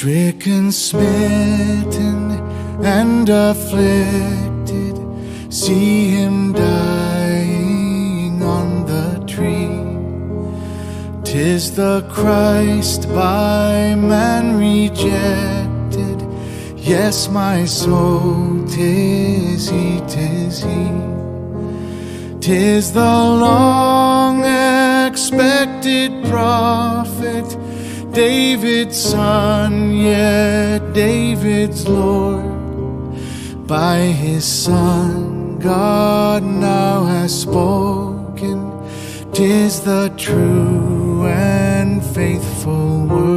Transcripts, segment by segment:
Stricken, smitten, and afflicted, see him dying on the tree. 'Tis the Christ by man rejected, yes, my soul, 'tis he, 'tis he. 'Tis the long-expected prophet, David's son, yet David's Lord. By his Son, God now has spoken, 'tis the true and faithful word.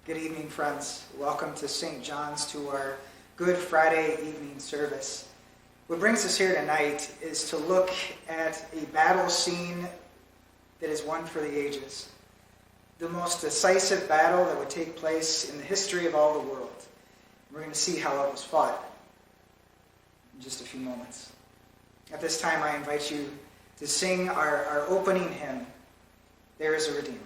Good evening, friends. Welcome to St. John's, to our Good Friday evening service. What brings us here tonight is to look at a battle scene that is one for the ages. The most decisive battle that would take place in the history of all the world. We're going to see how it was fought in just a few moments. At this time, I invite you to sing our opening hymn, There is a Redeemer.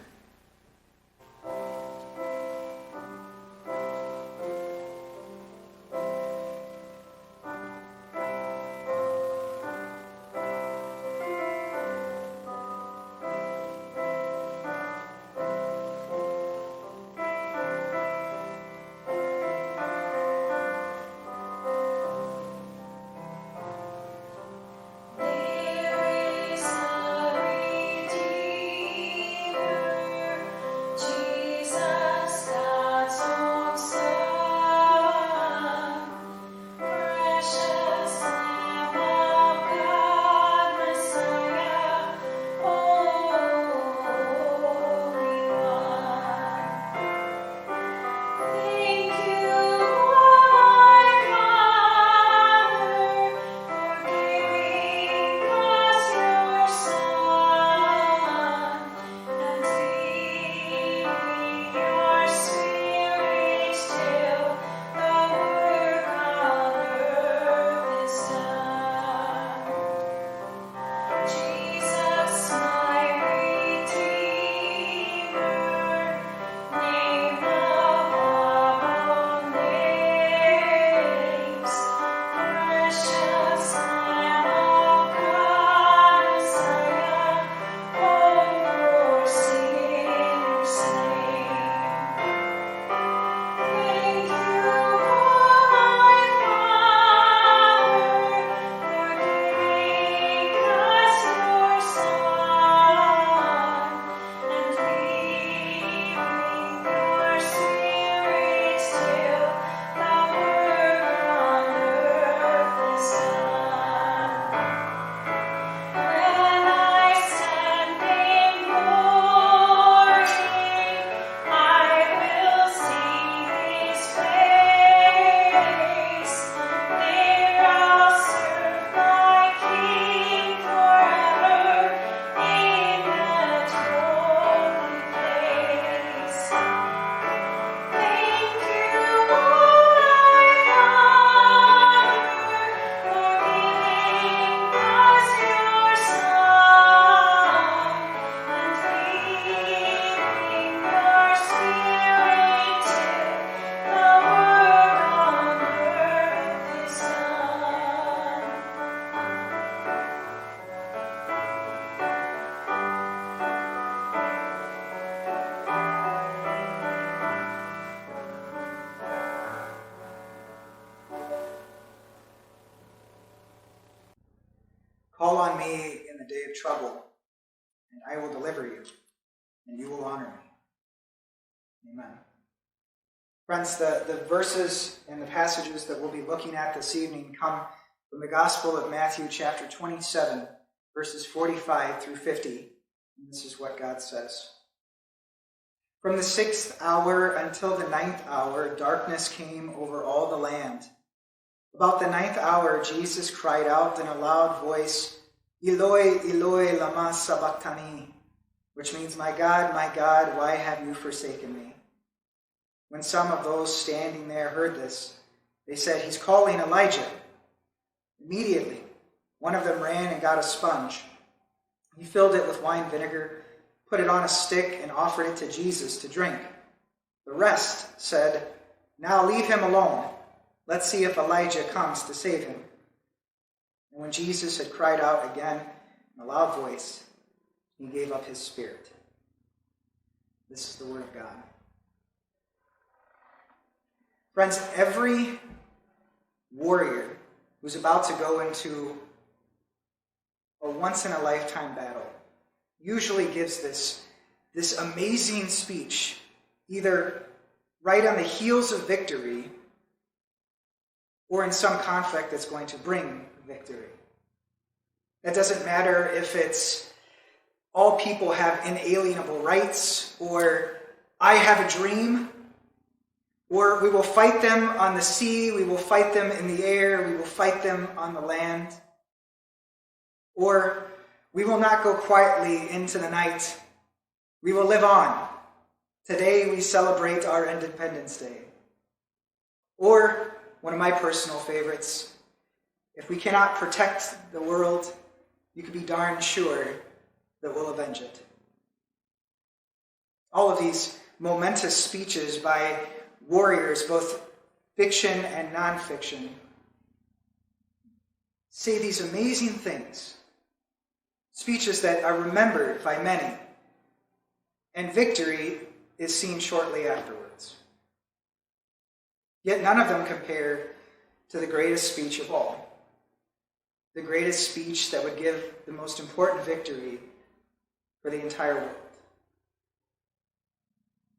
Call on me in the day of trouble, and I will deliver you, and you will honor me. Amen. Friends, the verses and the passages that we'll be looking at this evening come from the Gospel of Matthew chapter 27, verses 45 through 50. And this is what God says. From the 6th hour until the 9th hour, darkness came over all the land. About the 9th hour, Jesus cried out in a loud voice, Eloi, Eloi, lama sabachthani, which means, my God, why have you forsaken me? When some of those standing there heard this, they said, he's calling Elijah. Immediately, One of them ran and got a sponge. He filled it with wine vinegar, put it on a stick, and offered it to Jesus to drink. The rest said, "Now leave him alone. Let's see if Elijah comes to save him." And when Jesus had cried out again in a loud voice, he gave up his spirit. This is the word of God. Friends, every warrior who's about to go into a once-in-a-lifetime battle usually gives this amazing speech, either right on the heels of victory or in some conflict that's going to bring victory. That doesn't matter if it's all people have inalienable rights, or I have a dream, or we will fight them on the sea, we will fight them in the air, we will fight them on the land, or we will not go quietly into the night. We will live on. Today we celebrate our Independence Day. Or, one of my personal favorites, if we cannot protect the world, you can be darn sure that we'll avenge it. All of these momentous speeches by warriors, both fiction and nonfiction, say these amazing things. Speeches that are remembered by many. And victory is seen shortly afterwards. Yet none of them compare to the greatest speech of all. The greatest speech that would give the most important victory for the entire world.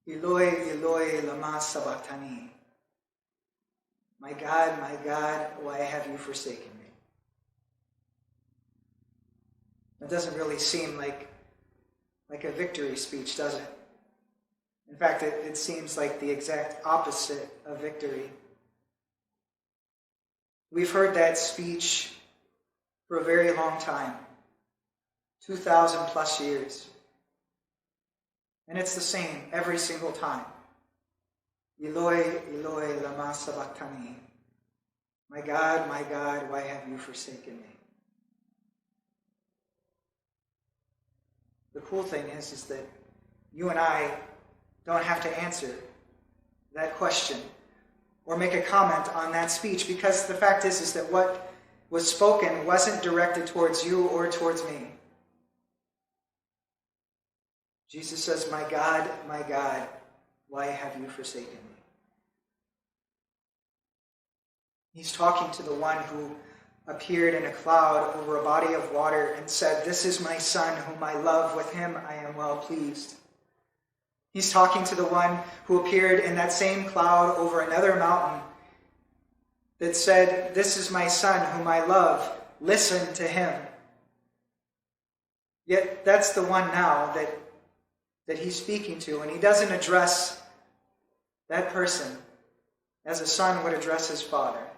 Eloi, Eloi, lama sabachthani. My God, why have you forsaken me? It doesn't really seem like a victory speech, does it? In fact, it seems like the exact opposite of victory. We've heard that speech for a very long time, 2,000 plus years. And it's the same every single time. Eloi, Eloi, lama sabachthani. My God, why have you forsaken me? The cool thing is that you and I don't have to answer that question or make a comment on that speech, because the fact is that what was spoken wasn't directed towards you or towards me. Jesus says, my God, why have you forsaken me? He's talking to the one who appeared in a cloud over a body of water and said, "This is my son whom I love, with him I am well pleased." He's talking to the one who appeared in that same cloud over another mountain that said, "This is my son whom I love, listen to him." Yet that's the one now that he's speaking to, and he doesn't address that person as a son would address his father.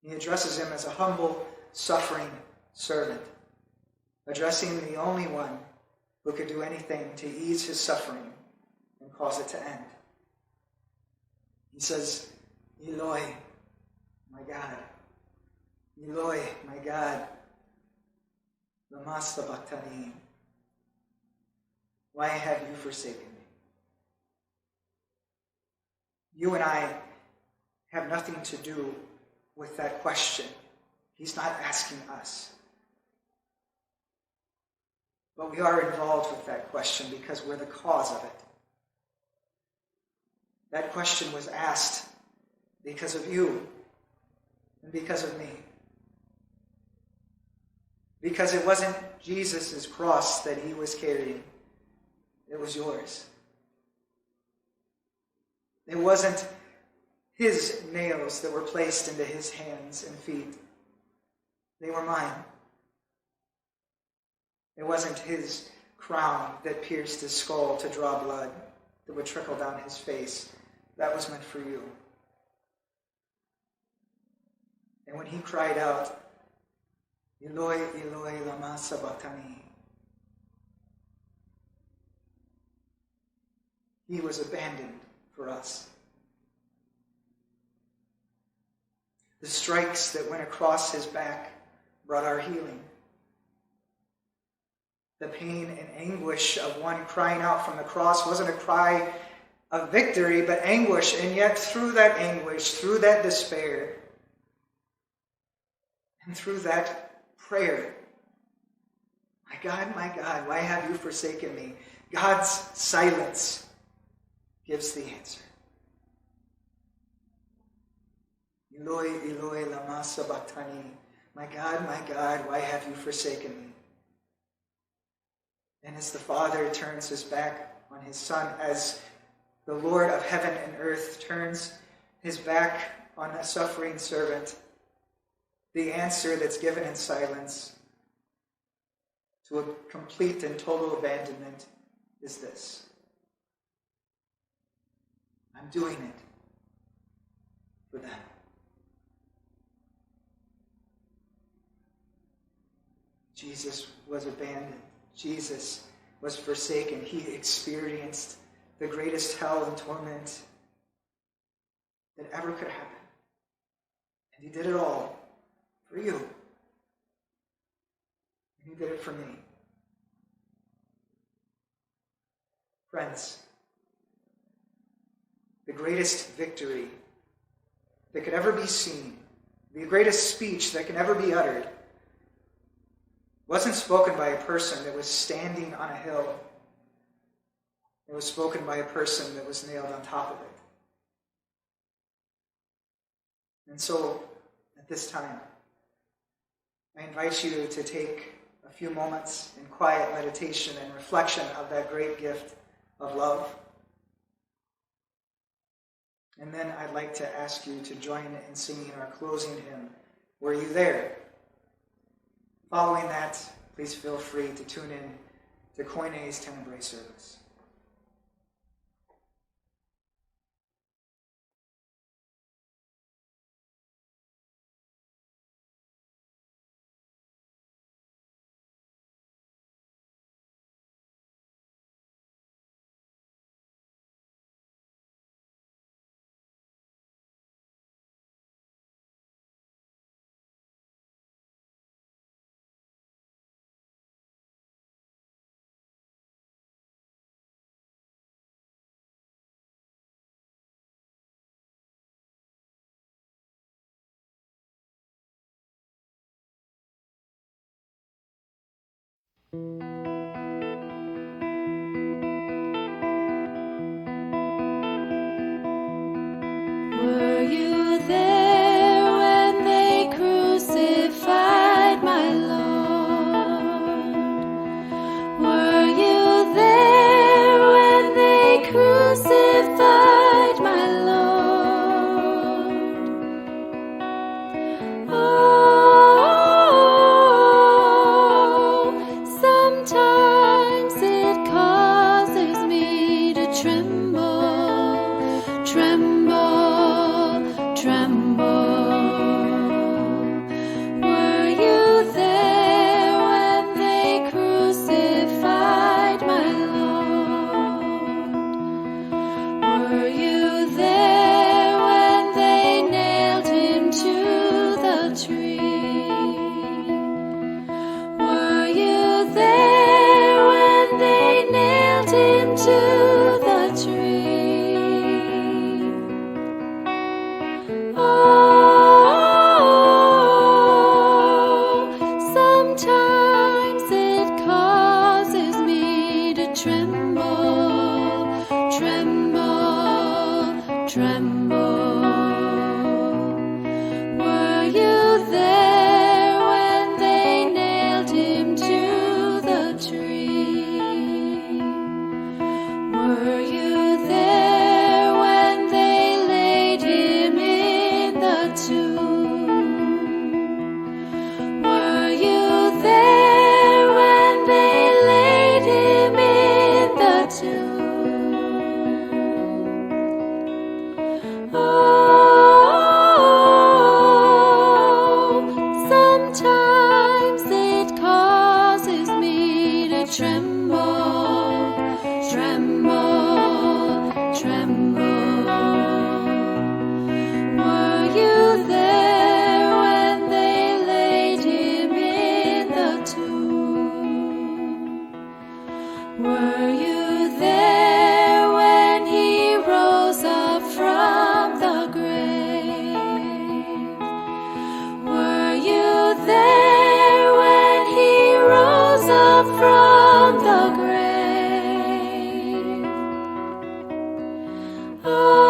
He addresses him as a humble, suffering servant, addressing the only one who could do anything to ease his suffering and cause it to end. He says, Eloi, my God, Eloi, my God, lama sabachthani. Why have you forsaken me? You and I have nothing to do with that question. He's not asking us. But we are involved with that question because we're the cause of it. That question was asked because of you and because of me. Because it wasn't Jesus' cross that he was carrying. It was yours. It wasn't his nails that were placed into his hands and feet. They were mine. It wasn't his crown that pierced his skull to draw blood that would trickle down his face. That was meant for you. And when he cried out, Eloi, Eloi, lama sabachthani, he was abandoned for us. The strikes that went across his back brought our healing. The pain and anguish of one crying out from the cross wasn't a cry of victory, but anguish. And yet through that anguish, through that despair, and through that prayer, my God, why have you forsaken me? God's silence gives the answer. Eloi, Eloi, lama sabachthani. My God, why have you forsaken me? And as the Father turns his back on his Son, as the Lord of heaven and earth turns his back on a suffering servant, the answer that's given in silence to a complete and total abandonment is this: I'm doing it for them. Jesus was abandoned. Jesus was forsaken. He experienced the greatest hell and torment that ever could happen. And he did it all for you. And he did it for me. Friends, the greatest victory that could ever be seen, the greatest speech that can ever be uttered, wasn't spoken by a person that was standing on a hill. It was spoken by a person that was nailed on top of it. And so, at this time, I invite you to take a few moments in quiet meditation and reflection of that great gift of love. And then I'd like to ask you to join in singing our closing hymn, Were You There? Following that, please feel free to tune in to Koine's Tenebrae service. Were you there when they crucified my Lord? Were you there when they crucified my Lord? Oh, sometimes it causes me to tremble, tremble. Were you there when they crucified my Lord? Were you there when they nailed him to the tree? Were you there when they nailed him to the tree? Sometimes it causes me to tremble, Were you there when they nailed him to the tree? Were you there when they laid him in the tomb? Were you there when they laid him in the tomb? Oh, sometimes it causes me to tremble, tremble. Were you there Oh,